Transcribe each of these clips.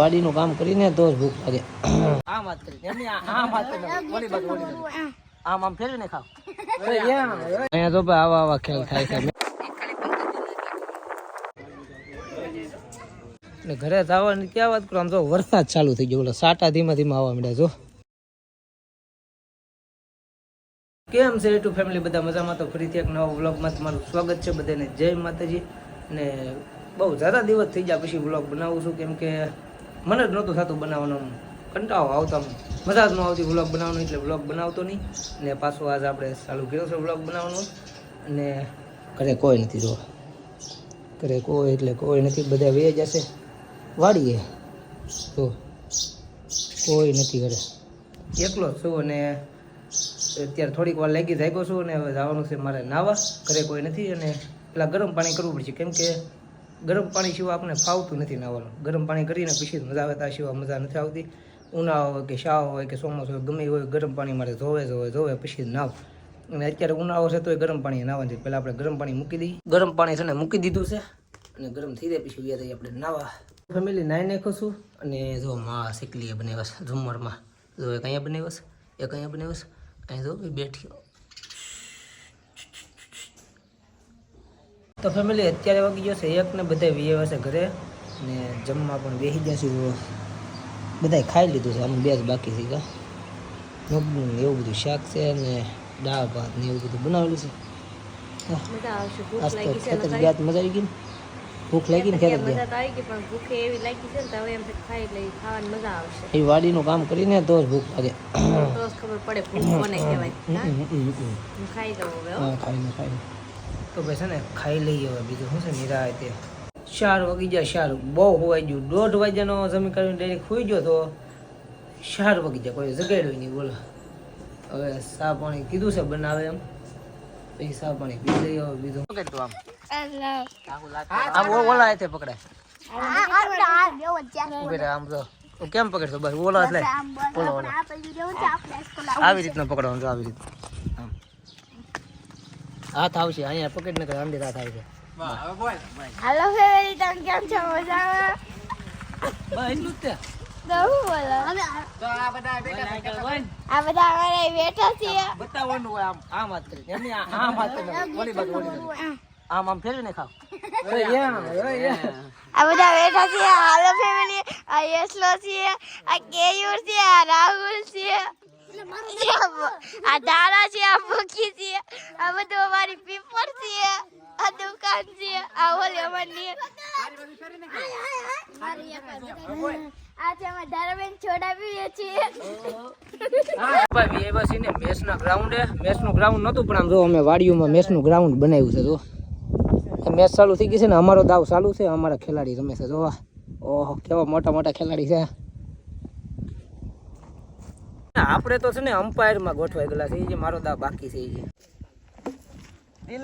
વાડીનું કામ કરીને તો જ ભૂખ લાગે. આમ વાત કરી એમની આમ વાત કરી ઓલી બાજુ આમ આમ ફેરવીને ખાવ. અહીંયા તો આવા આવા ખેલ થાય છે. ને ઘરે જવાની ક્યાં વાત કરો, આમ તો વરસાદ ચાલુ થઈ ગયો, ઓલો સાટા ધીમા ધીમા આવવા માંડ્યા. જો કેમ છે યુટ્યુબ ફેમિલી, બધા મજામાં? તો ફરીથી એક નવા વ્લોગમાં તમારું સ્વાગત છે બધાને. જય માતાજી. ને બહુ ઝાઝા દિવસ થઈ ગયા પછી વ્લોગ બનાવું છું, કેમ કે મને જ નહોતું થતું બનાવવાનું, કંટાળો આવતો, મજા જ ન આવતી વ્લોગ બનાવવાનું, એટલે વ્લોગ બનાવતો નહીં. ને પાછું આજ આપણે ચાલુ કર્યો છે વ્લોગ બનાવવાનું. અને ઘરે કોઈ નથી, જો ઘરે કોઈ એટલે કોઈ નથી, બધા વે જશે વાડીએ, તો કોઈ નથી ઘરે, એકલો જ છું. અને અત્યારે થોડીક વાર લાગી જાગ્યો છું, અને હવે જવાનું છે મારે નાવા. ઘરે કોઈ નથી, અને પેલા ગરમ પાણી કરવું પડશે, કેમ કે ગરમ પાણી સિવાય આપણે ફાવતું નથી નાવાનું. ગરમ પાણી કરીને પછી મજા આવે, ત્યાં સિવાય મજા નથી આવતી. ઉનાળો હોય કે શાવ હોય કે ચોમાસું હોય, ગમે હોય, ગરમ પાણી મારે જોવે પછી નાવ. અને અત્યારે ઉનાળો છે તો એ ગરમ પાણી નાવા છે. પહેલાં આપણે ગરમ પાણી મૂકી દઈએ. ગરમ પાણી છે ને મૂકી દીધું છે, અને ગરમ થઈ જાય પછી વ્યા આપણે નાવા. ફેમિલી નાઈ નાખું છું. અને જો માં શીકલીએ બનાવ્યા છે ઝુમ્મરમાં, જો એક અહીંયા બનાવ્યો છે, એક અહીંયા બનાવ્યો છે, અહીં જો બેઠી. તો ફેમિલી અત્યારે વાગી ગયો છે 1 ને બધા વિયેવા છે ઘરે, ને જમવા પણ બેસી ગયા છે. બધાએ ખાઈ લીધું છે, આમ 2 જ બાકી છે. મગનું એવું બધું શાક છે, ને દાળ ભાત ને એવું બધું બનાવેલું છે. મજા આવી ગઈ ને, ભૂખ લાગી ને ખેતર એ વાડીનું કામ કરીને તો જ ભૂખ લાગે, ખાઈ તો ભાઈ છે ને ખાઈ લઈએ. હવે બીજું શું છે, નિરાય તે 4 વાગી જાય. 4 બહુ હોવાઈ ગયું. 1:30 વાગ્યાનો જમી કરીને ડાયરેક્ટ ખોઈ ગયો તો 4 વાગી જાય, કોઈ જગાડ્યું નહીં. બોલો હવે ચા પાણી કીધું છે બનાવે, એમ પછી ચા પાણી પી લઈએ. હવે બીજું શું કહેતું આમ ઓલા તે પકડાય આમ તો કેમ પકડતો? બસ ઓલા એટલે આવી રીતના પકડવાનું, જો આવી રીતે હાથ આવશે. અહીંયા પકડ ને અંદર હાથ આવશે. હાલો ફેમિલી, તમે કેમ છો? મજામાં? બસ એટલું જ તે. આ બધા અમારે બેઠા છીએ. બતાવવાનું હોય આમ વાત કરી એમની આમ વાત કરી ઓલી બાજુ આમ આમ ફેરવીને ખાવ. આ બધા બેઠા છીએ. હાલો ફેમિલી, આ યશલો છે, આ કેયુર છે, આ રાહુલ છે, આ દાડા છે, આ ભૂખી છે, આ બધું અમારી પીપર છે, આ દુકાન છે, આ ઓલી અમારી આ છે અમે ધારાબેન છોડા પીએ છીએ. ભાઈ એ બસ ને મેચના ગ્રાઉન્ડે, મેચનું ગ્રાઉન્ડ નહોતું પણ આમ જો અમે વાડીઓમાં મેચનું ગ્રાઉન્ડ બનાવ્યું છે. જો મેચ ચાલુ થઈ ગઈ છે ને, અમારો દાવ ચાલુ છે, અમારા ખેલાડી રમે છે. જોવા ઓહો કેવા મોટા મોટા ખેલાડી છે. આપણે તો છે ને અમ્પાયરમાં ગોઠવાઈ ગયેલા છે. એ જે મારો દાવ બાકી છે, એ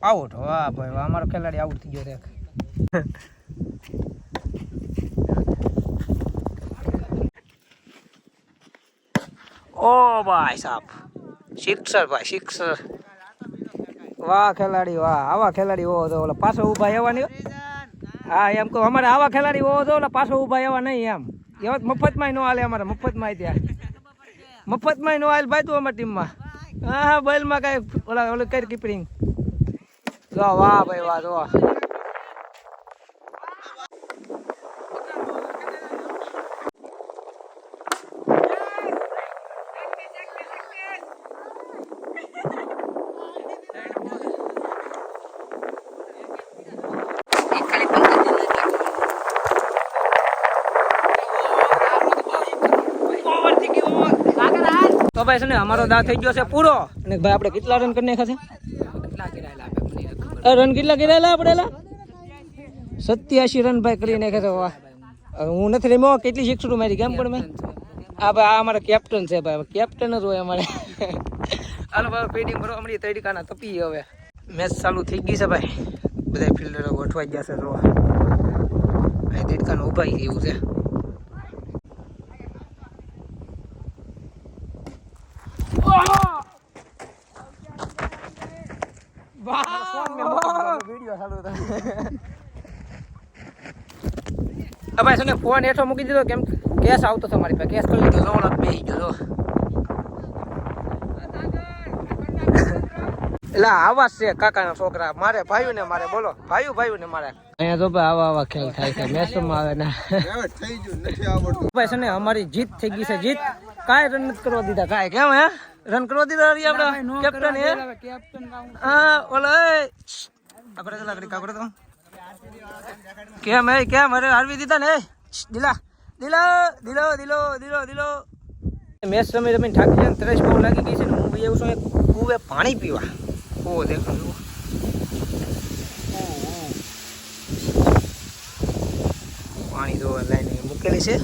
આઉટ. વાહ ભાઈ વાહ, અમારો ખેલાડી આઉટ થઈ ગયો છે. ઓ ભાઈ સાહેબ, સિક્સર ભાઈ, સિક્સર. વાહ ખેલાડી વાહ, આવા ખેલાડી હોવો તો ઓલા પાછો ઊભા એવા નહીં. હા એમ કહું, અમારે આવા ખેલાડી હોવો તો ઓલા પાછો ઊભા એવા નહીં. એમ એવા મફતમાં ન હાલે, અમારે મફતમાં ત્યાં મફતમાં ન હાલ ભાઈ. તું અમારી ટીમમાં હા બેલમાં કઈ ઓલા ઓલું કઈ કીપરિંગ. જો વાહ ભાઈ વાહ, જો તો ભાઈ છે ને અમારો દા થઈ ગયો છે પૂરો. અને ભાઈ આપણે કેટલા રન કરી નાખ્યા છે? રન કેટલા કરેલા આપણે? 87 રન ભાઈ કરી નાખ્યા છે. વાહ, હું નથી રમ્યો. કેટલી સિક્સરો મારી કેમ પણ મેં. આ ભાઈ આ અમારા કેપ્ટન છે ભાઈ, કેપ્ટન જ હોય અમારે. હાલો ભાઈ ફિલ્ડિંગ ભરવા મળી, તડીકાના તપી. હવે મેચ ચાલુ થઈ ગઈ છે ભાઈ, બધા ફિલ્ડરો ગોઠવાઈ ગયા છે. જો અહીં તડીકાનું ઉભા એવું છે. ભાઈ છે ને ફોન હેઠો મૂકી દીધો કેમ કેસ આવતો હતો મારી પાસે કેસ કરી લીધો લોણ બેસી ગયો એટલે આવા છે કાકાના છોકરા મારે ભાઈ ને મારે બોલો ભાઈ ને મારે અહીંયા તો ભાઈ આવા ખેલ થાય છે મેચમાં આવે ને ભાઈ છે ને અમારી જીત થઈ ગઈ છે જીત કાંઈ રન નથી કરવા દીધા કાંઈ કેમ હે રન કરવા દીધા આપણે કેપ્ટન હે હા ઓલો આપણે કેટલા કરી કાકડે તો કેમ અરે હારવી દીધા ને દિલો મેચ રમીને થાકી જાય ને તરસ બહુ લાગી ગઈ છે ને હું એવું છું કુવે પાણી પીવા ઓ દેખો પાણી તો લાઈને મૂકેલી છે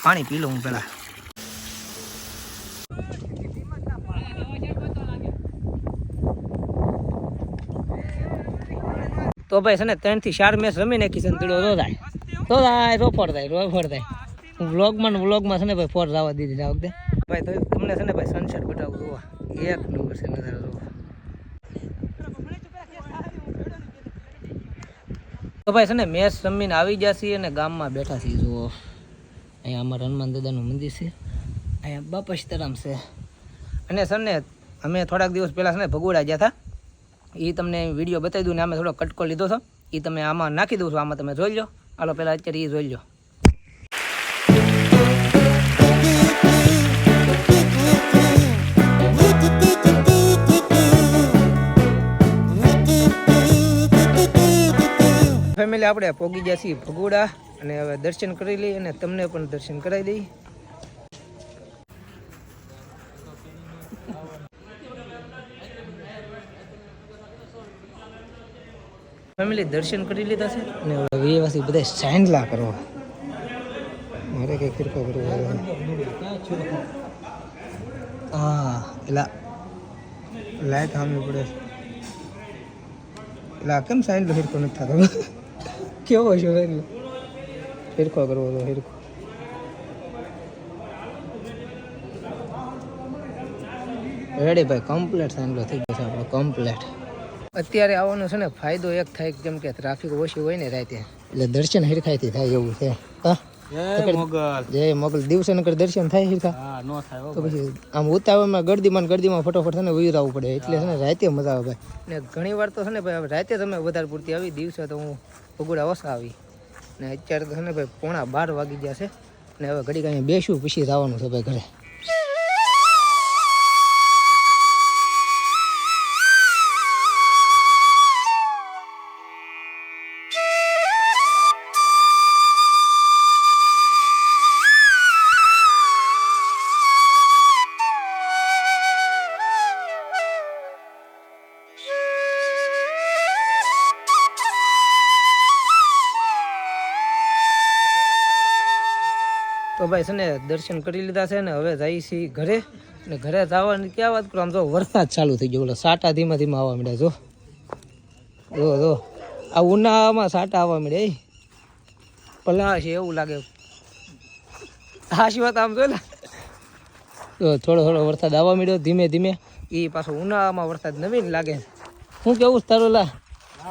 પાણી પી લઉં હું પેલા તો ભાઈ છે ને 3 થી 4 મેચ રમી નાખી છે ને તીડો રોફડ થાય વ્લોગમાં છે ને ભાઈ ફોર જવા દીધી આ વખતે ભાઈ તો તમને છે ને ભાઈ સનસેટ બતાવું જોવા એક નંબર છે નજારો જોવા તો ભાઈ છે ને મેચ રમીને આવી ગયા છીએ અને ગામમાં બેઠા છીએ જુઓ અહીંયા અમારા હનુમાન દાદાનું મંદિર છે અહીંયા બાપા સીતારામ છે અને સર ને અમે થોડાક દિવસ પહેલાં છે ને ભગોડા ગયા હતા એ તમને વિડીયો બતાવી દઉં ને અમે થોડો કટકો લીધો હતો એ તમે આમાં નાખી દઉં છું આમાં તમે જોઈ લો હાલો પહેલાં અત્યારે એ જોઈ લો ફેમિલી આપણે પોગી ગયા છીએ ભગોડા અને હવે દર્શન કરી લઈએ અને તમને પણ દર્શન કરાવી દઈએ ફેમિલી દર્શન કરી લીધા છે અને વ્યવસ્થિત બધા સાંડલા કરવા મારે કઈ ફિરકો કરવો હા એલા લાઈટ સામે પડે એલા કેમ સાંડલો ફિરકો નથી થતો કેવો છે ફિરકો કરવો તો ફિરકો રેડી ભાઈ કમ્પ્લેટ સાંડલો થઈ ગયો છે આપણો કમ્પ્લેટ અત્યારે આવવાનો છે ને ફાયદો એક થાય જેમ કે ટ્રાફિક ઓછી હોય ને રાતે એટલે દર્શન હરખાઈથી થાય એવું છે જય મોગલ દિવસે નકર દર્શન થાય હરખા તો પછી આમ ઉતાવળમાં ગરદીમાં ફટોફટ છે ને વયું આવવું પડે એટલે છે ને રાતે મજા આવે ભાઈ ને ઘણી વાર તો છે ને ભાઈ રાતે તમે વધારે પૂરતી આવી દિવસે તો હું ભગોડા ઓછા આવી ને અત્યારે તો છે ને ભાઈ 11:30 વાગી ગયા છે ને હવે ઘડી કાંઈ બેસું પછી જવાનું છે ભાઈ ઘરે તો ભાઈ છે ને દર્શન કરી લીધા છે ને હવે જઈએ છીએ ઘરે ને ઘરે જવાની ક્યાં વાત કરું આમ જો વરસાદ ચાલુ થઈ ગયો સાટા ધીમા આવવા માંડ્યા જો આ ઉનાળામાં સાટા આવવા માંડ્યા પલા છે એવું લાગે હાશી વાત આમ જો થોડો વરસાદ આવવા માંડ્યો ધીમે એ પાછો ઉનાળામાં વરસાદ નવીન લાગે શું કેવું તારું લા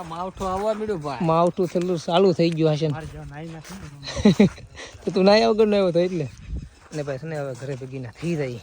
માવઠું આવવા મળ્યું ભાઈ માવઠું થોડું ચાલુ થઈ ગયું હશે તો તું નાયા વગર આવ્યો તો એટલે ને ભાઈ છે ને હવે ઘરે ભેગી ના થઈ જાય